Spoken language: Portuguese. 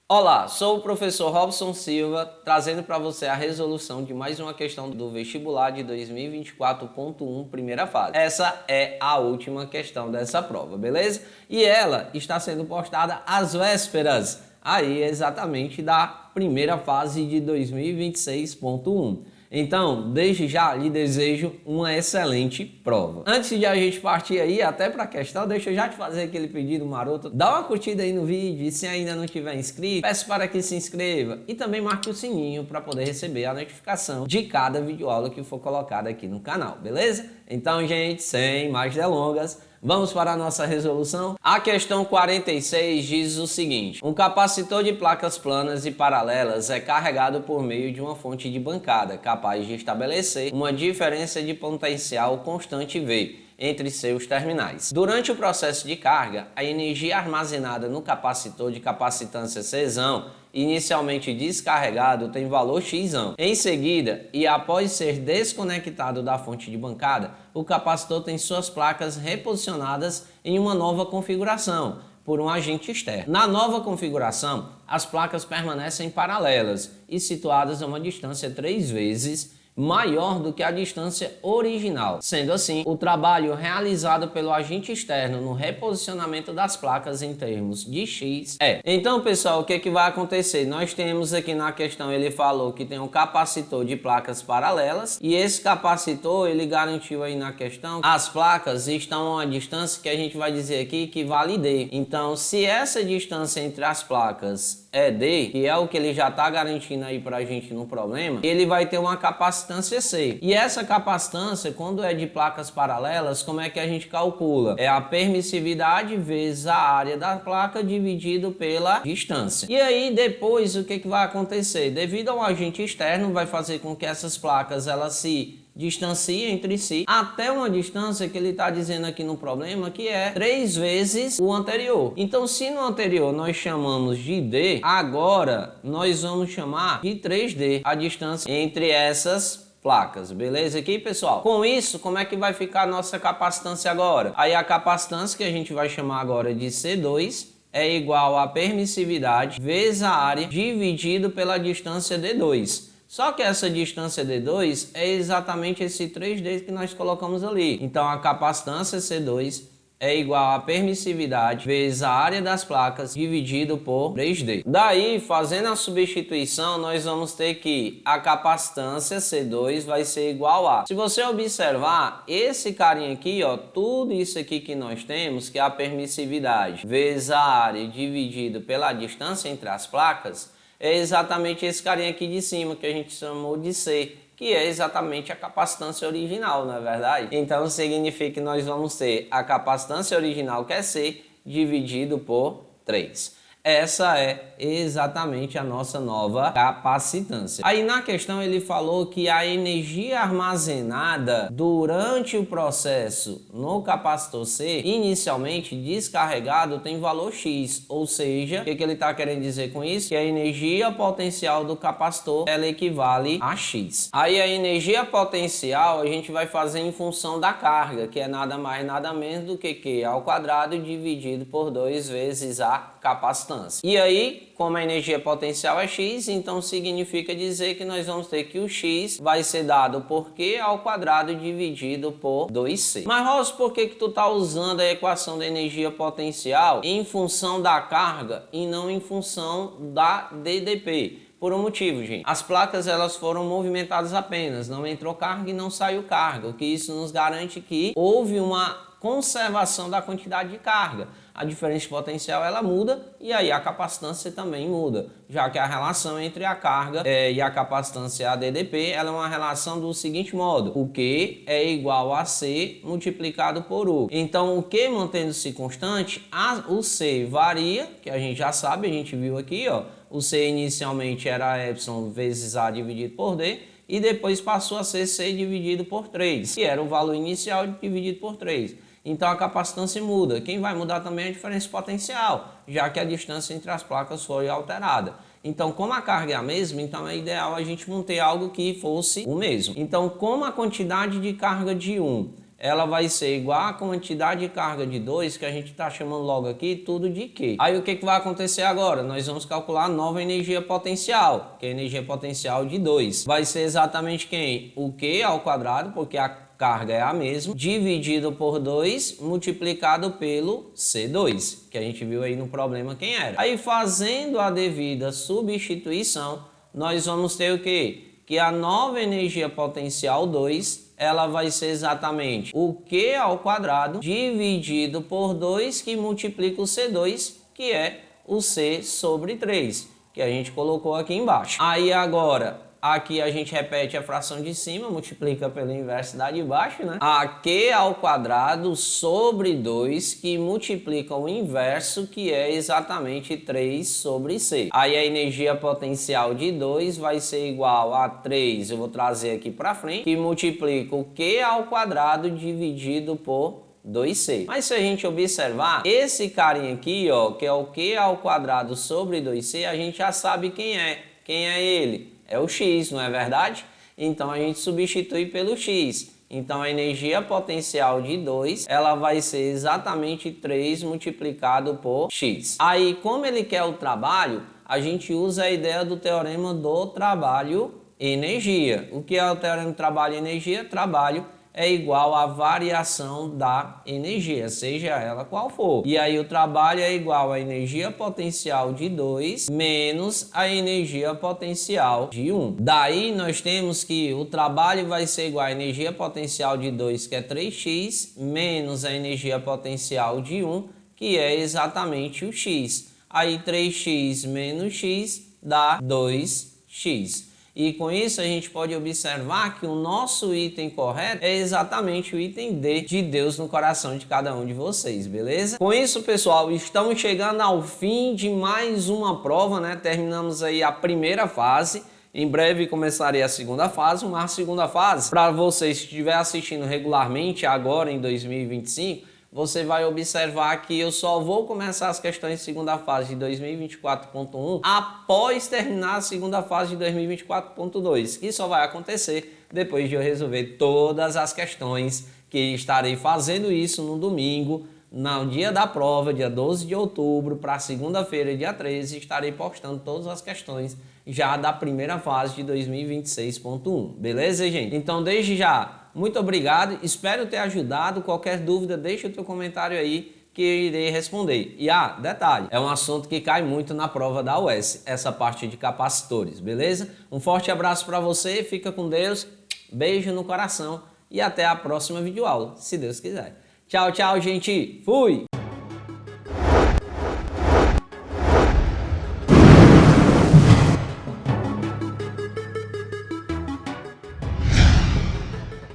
Olá, sou o professor Robson Silva, trazendo para você a resolução de mais uma questão do vestibular de 2024.1, primeira fase. Essa é a última questão dessa prova, beleza? E ela está sendo postada às vésperas, aí exatamente da primeira fase de 2026.1. Então, desde já lhe desejo uma excelente prova. Antes de a gente partir aí até para a questão, deixa eu já te fazer aquele pedido maroto. Dá uma curtida aí no vídeo e se ainda não tiver inscrito, peço para que se inscreva e também marque o sininho para poder receber a notificação de cada videoaula que for colocada aqui no canal, beleza? Então, gente, sem mais delongas, vamos para a nossa resolução. A questão 46 diz o seguinte: um capacitor de placas planas e paralelas é carregado por meio de uma fonte de bancada, capaz de estabelecer uma diferença de potencial constante V entre seus terminais. Durante o processo de carga, a energia armazenada no capacitor de capacitância C, inicialmente descarregado, tem valor X. Em seguida, e após ser desconectado da fonte de bancada, o capacitor tem suas placas reposicionadas em uma nova configuração por um agente externo. Na nova configuração, as placas permanecem paralelas e situadas a uma distância 3 vezes maior do que a distância original. Sendo assim, o trabalho realizado pelo agente externo no reposicionamento das placas em termos de X é. Então, pessoal, o que vai acontecer? Nós temos aqui na questão, ele falou que tem um capacitor de placas paralelas e esse capacitor, ele garantiu aí na questão, as placas estão a uma distância que a gente vai dizer aqui que vale D. Então, se essa distância entre as placas é D, que é o que ele já está garantindo aí pra gente no problema, ele vai ter uma capacitância C. E essa capacitância, quando é de placas paralelas, como é que a gente calcula? É a permissividade vezes a área da placa dividido pela distância. E aí depois o que vai acontecer? Devido ao agente externo, vai fazer com que essas placas elas se distancia entre si até uma distância que ele está dizendo aqui no problema que é 3 vezes o anterior. Então, se no anterior nós chamamos de D, agora nós vamos chamar de 3D a distância entre essas placas, beleza aqui, pessoal? Com isso, como é que vai ficar a nossa capacitância agora? Aí a capacitância que a gente vai chamar agora de C2 é igual a permissividade vezes a área dividido pela distância D2. Só que essa distância D2 é exatamente esse 3D que nós colocamos ali. Então a capacitância C2 é igual a permissividade vezes a área das placas dividido por 3D. Daí, fazendo a substituição, nós vamos ter que a capacitância C2 vai ser igual a... Se você observar, esse carinha aqui, ó, tudo isso aqui que nós temos, que é a permissividade vezes a área dividido pela distância entre as placas, é exatamente esse carinha aqui de cima que a gente chamou de C, que é exatamente a capacitância original, não é verdade? Então significa que nós vamos ter a capacitância original, que é C, dividido por 3. Essa é exatamente a nossa nova capacitância. Aí na questão ele falou que a energia armazenada durante o processo no capacitor C, inicialmente descarregado, tem valor X. Ou seja, o que ele está querendo dizer com isso? Que a energia potencial do capacitor ela equivale a X. Aí a energia potencial a gente vai fazer em função da carga, que é nada mais nada menos do que Q ao quadrado dividido por 2 vezes a capacitância. E aí, como a energia potencial é X, então significa dizer que nós vamos ter que o X vai ser dado por Q ao quadrado dividido por 2C. Mas, Ross, por que tu tá usando a equação da energia potencial em função da carga e não em função da DDP? Por um motivo, gente. As placas elas foram movimentadas apenas, não entrou carga e não saiu carga, o que isso nos garante que houve uma conservação da quantidade de carga. A diferença de potencial ela muda e aí a capacitância também muda, já que a relação entre a carga e a capacitância ADDP ela é uma relação do seguinte modo: o Q é igual a C multiplicado por U. Então o Q mantendo-se constante, o C varia, que a gente já sabe, a gente viu aqui, ó, o C inicialmente era epsilon vezes A dividido por D, e depois passou a ser C dividido por 3, que era o valor inicial dividido por 3. Então a capacitância muda. Quem vai mudar também é a diferença potencial, já que a distância entre as placas foi alterada. Então, como a carga é a mesma, então é ideal a gente manter algo que fosse o mesmo. Então, como a quantidade de carga de 1 ela vai ser igual à quantidade de carga de 2, que a gente está chamando logo aqui, tudo de Q. Aí o que vai acontecer agora? Nós vamos calcular a nova energia potencial, que é a energia potencial de 2. Vai ser exatamente quem? O Q ao quadrado, porque a carga é a mesma, dividido por 2, multiplicado pelo C2, que a gente viu aí no problema quem era. Aí fazendo a devida substituição, nós vamos ter o quê? Que a nova energia potencial 2, ela vai ser exatamente o Q ao quadrado dividido por 2, que multiplica o C2, que é o C sobre 3, que a gente colocou aqui embaixo. Aí agora, aqui a gente repete a fração de cima, multiplica pelo inverso da de baixo, né? A Q ao quadrado sobre 2, que multiplica o inverso, que é exatamente 3 sobre C. Aí a energia potencial de 2 vai ser igual a 3, eu vou trazer aqui para frente, que multiplica o Q ao quadrado dividido por 2C. Mas se a gente observar, esse carinha aqui, ó, que é o Q ao quadrado sobre 2C, a gente já sabe quem é. Quem é ele? É o X, não é verdade? Então a gente substitui pelo X. Então a energia potencial de 2, ela vai ser exatamente 3 multiplicado por X. Aí, como ele quer o trabalho, a gente usa a ideia do teorema do trabalho e energia. O que é o teorema do trabalho e energia? Trabalho é igual à variação da energia, seja ela qual for. E aí o trabalho é igual à energia potencial de 2 menos a energia potencial de 1. Daí nós temos que o trabalho vai ser igual à energia potencial de 2, que é 3x, menos a energia potencial de 1, que é exatamente o x. Aí 3x menos x dá 2x. E com isso a gente pode observar que o nosso item correto é exatamente o item D, de Deus no coração de cada um de vocês, beleza? Com isso, pessoal, estamos chegando ao fim de mais uma prova, né? Terminamos aí a primeira fase. Em breve começarei a segunda fase, mas a segunda fase, para vocês que estiver assistindo regularmente agora em 2025, você vai observar que eu só vou começar as questões de segunda fase de 2024.1 após terminar a segunda fase de 2024.2, que só vai acontecer depois de eu resolver todas as questões, que estarei fazendo isso no domingo, no dia da prova, dia 12 de outubro, para segunda-feira, dia 13, estarei postando todas as questões já da primeira fase de 2026.1, beleza, gente? Então, desde já, muito obrigado, espero ter ajudado. Qualquer dúvida, deixa o teu comentário aí que eu irei responder. E detalhe, é um assunto que cai muito na prova da UES, essa parte de capacitores, beleza? Um forte abraço para você, fica com Deus, beijo no coração e até a próxima videoaula, se Deus quiser. Tchau, tchau, gente. Fui!